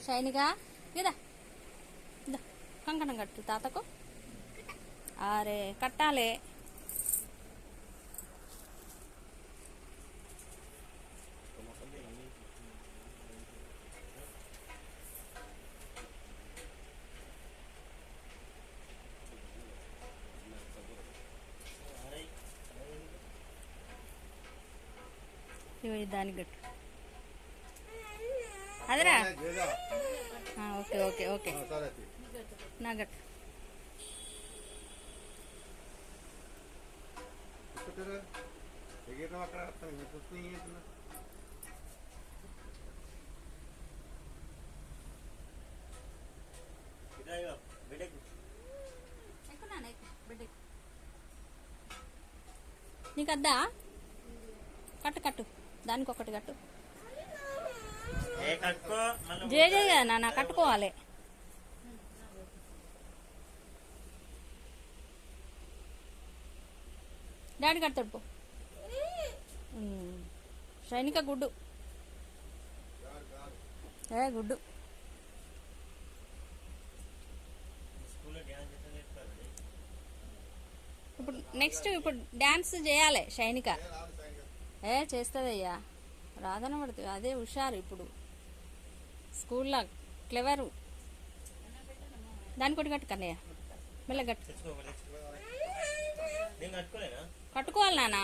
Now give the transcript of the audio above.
షైనిగా ఇదా ఇదా కంకణం కట్టు తాతకు. అరే కట్టాలి. దానికి గట్టు అదరా. ఓకే ఓకే ఓకే నా గట్టు నీకు అద్దా కట్టు కట్టు దానికి ఒకటి కట్టు. జే జే కదా నాన్న కట్టుకోవాలి. డాడీ కడతాడు పో. షైనిక గుడ్డు గుడ్డు. ఇప్పుడు నెక్స్ట్ ఇప్పుడు డాన్స్ చేయాలి షైనిక. చేస్తుందయ్యా రాధన పడుతుంది. అదే హుషారు ఇప్పుడు స్కూల్లో క్లెవరు. దాని కొట్టి కట్టు కన్నయ్య మెల్ల కట్టు. కట్టుకోవాలి నాన్న.